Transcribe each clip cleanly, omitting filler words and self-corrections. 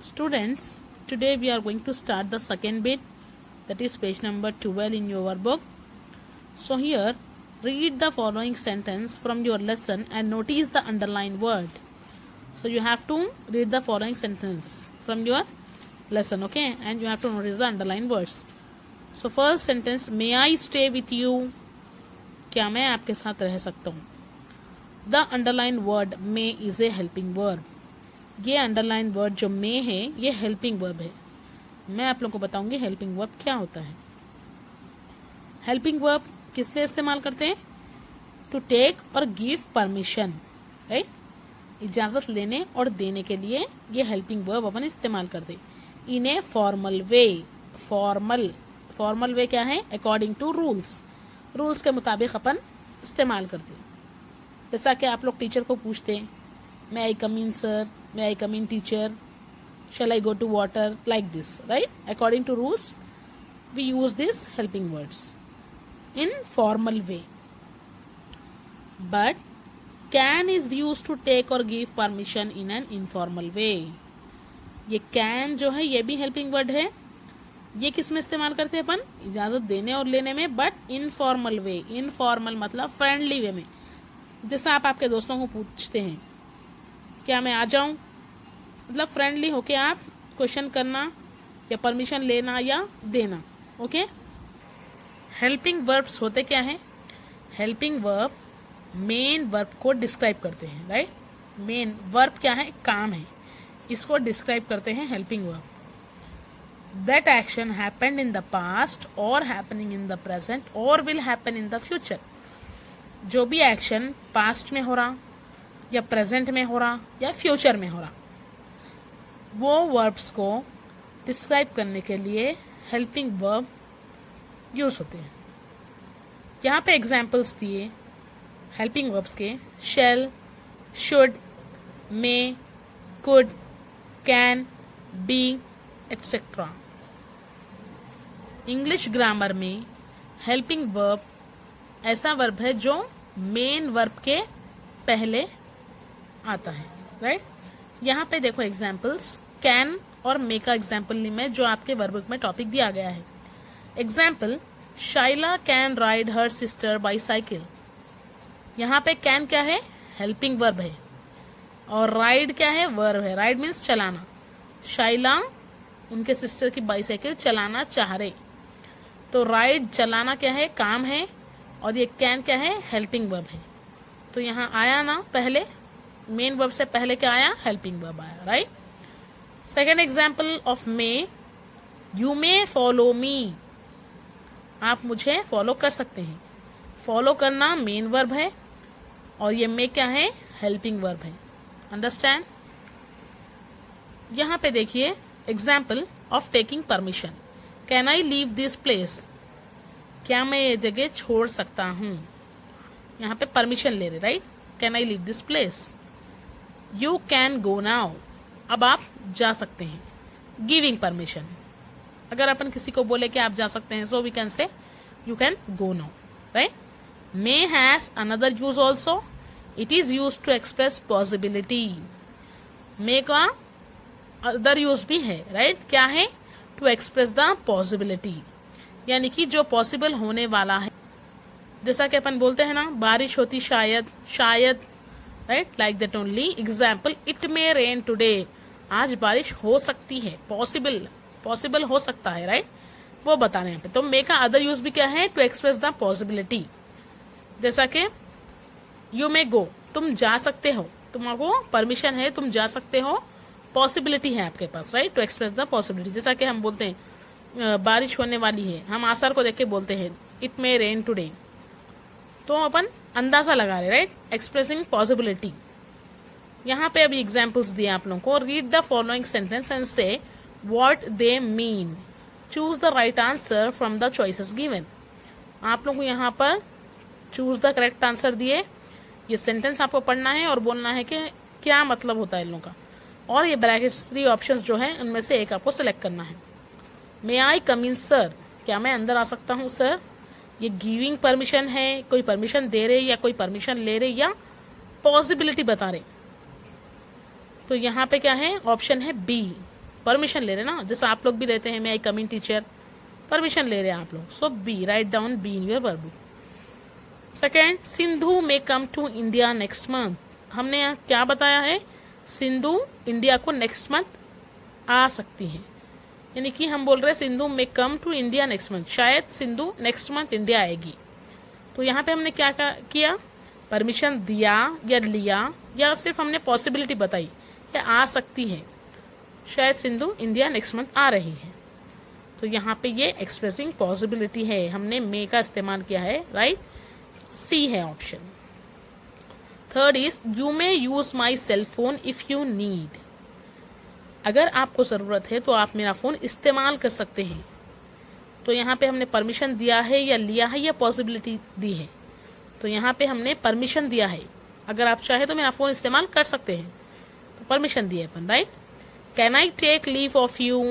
Students, today we are going to start the second bit, that is page number 12 in your workbook. So here, read the following sentence from your lesson and notice the underlined word. So you have to read the following sentence from your lesson, okay? And you have to notice the underlined words. So first sentence, may I stay with you? क्या मैं आपके साथ रह सकता हूँ? The underlined word may is a helping verb. ये underline word जो मे है ये हेल्पिंग वर्ब है. मैं आप लोगों को बताऊंगी हेल्पिंग वर्ब क्या होता है. हेल्पिंग वर्ब किस लिए इस्तेमाल करते हैं? टू टेक और गिव परमिशन, राइट? इजाजत लेने और देने के लिए ये हेल्पिंग वर्ब अपन इस्तेमाल करते हैं. इन a formal way. Formal way क्या है? अकॉर्डिंग टू रूल्स के मुताबिक अपन इस्तेमाल करते हैं. जैसा कि आप लोग टीचर को पूछते हैं, may I come in sir, may I come in teacher, shall I go to water, like this, right? According to rules we use these helping words in formal way. But can is used to take or give permission in an informal way. ये can जो है ये भी helping word है. ये किस में इस्तेमाल करते हैं अपन? इजाजत देने और लेने में, but informal way. informal मतलब friendly way में. जैसा आप आपके दोस्तों को पूछते हैं क्या मैं आ जाऊं, मतलब फ्रेंडली होके आप क्वेश्चन करना या परमिशन लेना या देना, ओके? हेल्पिंग वर्ब्स होते क्या हैं? हेल्पिंग वर्ब मेन वर्ब को डिस्क्राइब करते हैं, राइट? मेन वर्ब क्या है? काम है. इसको डिस्क्राइब करते हैं helping verb. That action happened in the past और हैपनिंग इन द प्रेजेंट और will happen in the future. जो भी एक्शन पास्ट में हो रहा या प्रेजेंट में हो रहा या फ्यूचर में हो रहा, वो वर्ब्स को डिस्क्राइब करने के लिए हेल्पिंग वर्ब यूज होते हैं. यहाँ पे एग्जाम्पल्स दिए हेल्पिंग वर्ब्स के: shall, should, may, could, can, be, etcetera. English grammar में हेल्पिंग वर्ब ऐसा वर्ब है जो मेन वर्ब के पहले आता है, राइट? यहाँ पे देखो एग्जाम्पल्स, कैन और मे का एग्जाम्पल में जो आपके वर्कबुक में टॉपिक दिया गया है. Example, Shaila can ride her sister bicycle. यहाँ पे कैन क्या है? हेल्पिंग वर्ब है. और राइड क्या है? वर्ब है. राइड मीन्स चलाना. शाइला उनके सिस्टर की बाईसाइकिल चलाना चाह रहे, तो राइड चलाना क्या है? काम है. और ये कैन क्या है? हेल्पिंग वर्ब है. तो यहाँ आया ना पहले, मेन वर्ब से पहले क्या आया? हेल्पिंग वर्ब आया, right? Second example of May, you may follow me. आप मुझे फॉलो कर सकते हैं. फॉलो करना मेन वर्ब है और ये मे क्या है? हेल्पिंग वर्ब है. अंडरस्टैंड? यहाँ पे देखिए example of taking permission. Can I leave this place? क्या मैं ये जगह छोड़ सकता हूँ? यहाँ पे परमिशन ले रहे, right? Can I leave this place? You can go now. अब आप जा सकते हैं. Giving permission. अगर अपन किसी को बोले कि आप जा सकते हैं, so we can say you can go now, right? May has another use also. It is use to express possibility. May का अदर यूज भी है, राइट? क्या है? टू एक्सप्रेस द पॉसिबिलिटी, यानी कि जो पॉसिबल होने वाला है. जैसा कि अपन बोलते हैं ना, बारिश होती शायद, right? Like that only. Example, it may rain today. आज बारिश हो सकती है. पॉसिबल हो सकता है, राइट? वो बता रहे हैं. तो मे का अदर यूज भी क्या है? To express the possibility. जैसा कि यू मे गो, तुम जा सकते हो, तुम्हारे परमिशन है, तुम जा सकते हो, पॉसिबिलिटी है आपके पास, right? To express the possibility. जैसा कि हम बोलते हैं बारिश होने वाली है, हम आसार को देख के बोलते हैं इट मे रेन टुडे, तो अपन अंदाजा लगा रहे, राइट? Expressing possibility. यहाँ पे अभी एग्जाम्पल्स दिए आप लोगों को. Read the following sentence and say what they mean. Choose the right answer from the choices given. आप लोगों को यहाँ पर चूज द करेक्ट आंसर दिए. ये सेंटेंस आपको पढ़ना है और बोलना है कि क्या मतलब होता है इन लोगों का. और ये ब्रैकेट्स 3 ऑप्शंस जो है उनमें से एक आपको सिलेक्ट करना है. मे आई कम इन सर. क्या मैं अंदर आ सकता हूँ सर? ये गिविंग परमिशन है, कोई परमिशन दे रहे या कोई परमिशन ले रहे या पॉसिबिलिटी बता रहे. तो यहाँ पे क्या है? ऑप्शन है बी, परमिशन ले रहे ना, जैसे आप लोग भी देते हैं, मैं आई कम इन टीचर, परमिशन ले रहे हैं आप लोग. So B, write down B in your verb book. Second, Sindhu may come to India next month. हमने यहाँ क्या बताया है, सिंधु इंडिया को नेक्स्ट मंथ आ सकती है, यानी कि हम बोल रहे हैं Sindhu may come to India next month, शायद सिंधु नेक्स्ट मंथ इंडिया आएगी. तो यहाँ पे हमने क्या किया, परमिशन दिया या लिया, या सिर्फ हमने पॉसिबिलिटी बताई या आ सकती है, शायद सिंधु इंडिया नेक्स्ट मंथ आ रही है. तो यहाँ पे ये एक्सप्रेसिंग पॉसिबिलिटी है, हमने मे का इस्तेमाल किया है, राइट. सी है option. Third is you may use my cell phone if you need. अगर आपको ज़रूरत है तो आप मेरा फ़ोन इस्तेमाल कर सकते हैं. तो यहाँ पे हमने परमिशन दिया है या लिया है या पॉसिबिलिटी दी है. तो यहाँ पे हमने परमिशन दिया है, अगर आप चाहे तो मेरा फ़ोन इस्तेमाल कर सकते हैं, तो परमिशन दिए अपन, right. Can I take leave of you.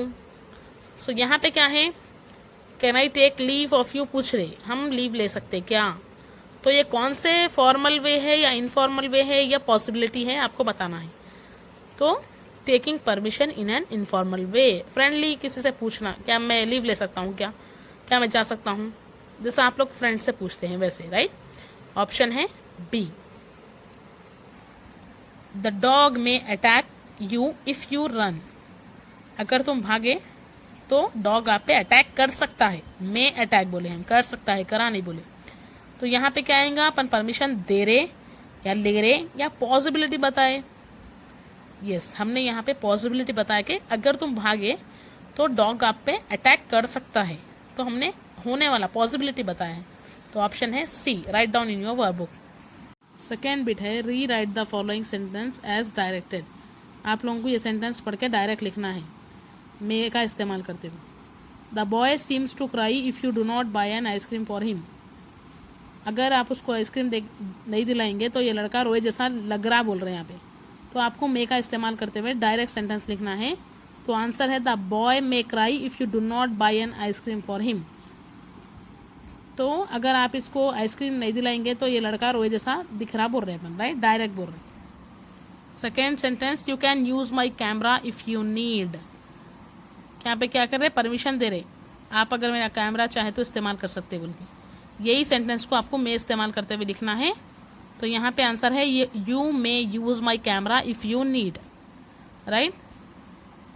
So यहाँ पे क्या है, can I take leave of you पूछ रहे, हम लीव ले सकते क्या. तो ये कौन से फॉर्मल वे है या इनफॉर्मल वे है या पॉसिबिलिटी है, आपको बताना है. तो taking permission in an informal way, friendly किसी से पूछना, क्या मैं लीव ले सकता हूँ, क्या मैं जा सकता हूँ, जैसे आप लोग फ्रेंड से पूछते हैं वैसे, राइट. ऑप्शन है बी. द डॉग में attack you if you run. अगर तुम भागे तो डॉग आप पे अटैक कर सकता है. में अटैक बोले हम, कर सकता है, करा नहीं बोले. तो यहाँ पे क्या आएगा, अपन परमिशन दे रहे या ले रहे या पॉसिबिलिटी बताए. यस, हमने यहाँ पे पॉसिबिलिटी बताया कि अगर तुम भागे तो डॉग आप पे अटैक कर सकता है, तो हमने होने वाला पॉसिबिलिटी बताया है. तो ऑप्शन है C, write down in your verb book. Second bit है rewrite the following sentence as directed. आप लोगों को ये सेंटेंस पढ़ के डायरेक्ट लिखना है मे का इस्तेमाल करते हुए. The boy seems to cry if you do not buy an ice cream for him. अगर आप उसको आइसक्रीम नहीं दिलाएंगे तो ये लड़का रोए जैसा लग रहा बोल रहे हैं यहाँ पे. तो आपको मे का इस्तेमाल करते हुए डायरेक्ट सेंटेंस लिखना है. तो आंसर है the boy may cry if you do not buy an ice cream for him. तो अगर आप इसको आइसक्रीम नहीं दिलाएंगे तो ये लड़का रोए जैसा दिख रहा बोल रहे हैं, राइट, डायरेक्ट बोल रहे. Second sentence, you can use my camera if you need. यहाँ पे क्या कर रहे, परमिशन दे रहे, आप अगर मेरा कैमरा चाहे तो इस्तेमाल कर सकते बोल के. यही सेंटेंस को आपको मे इस्तेमाल करते हुए लिखना है. तो यहाँ पे आंसर है you may use my camera if you need, right.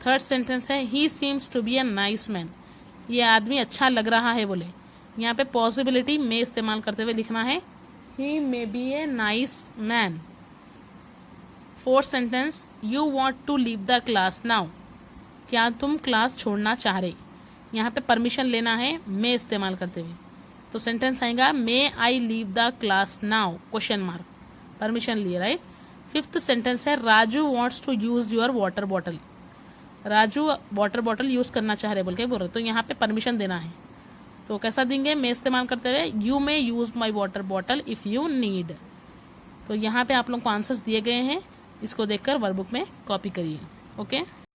Third sentence है he seems to be a nice man. ये आदमी अच्छा लग रहा है बोले. यहाँ पे पॉसिबिलिटी मे इस्तेमाल करते हुए लिखना है he may be a nice man. Fourth sentence, you want to leave the class now. क्या तुम क्लास छोड़ना चाह रहे. यहाँ पे परमिशन लेना है मे इस्तेमाल करते हुए. तो सेंटेंस आएगा may I leave the class now, question mark, permission लिए, राइट. फिफ्थ सेंटेंस है Raju wants to use your water bottle. Raju water bottle use करना चाह रहे बोल के बोल रहे. तो यहाँ पे परमिशन देना है. तो कैसा देंगे, मे इस्तेमाल करते हुए you may use my water bottle if you need. तो यहाँ पे आप लोग को आंसर्स दिए गए हैं, इसको देखकर वर्कबुक में कॉपी करिए. ओके.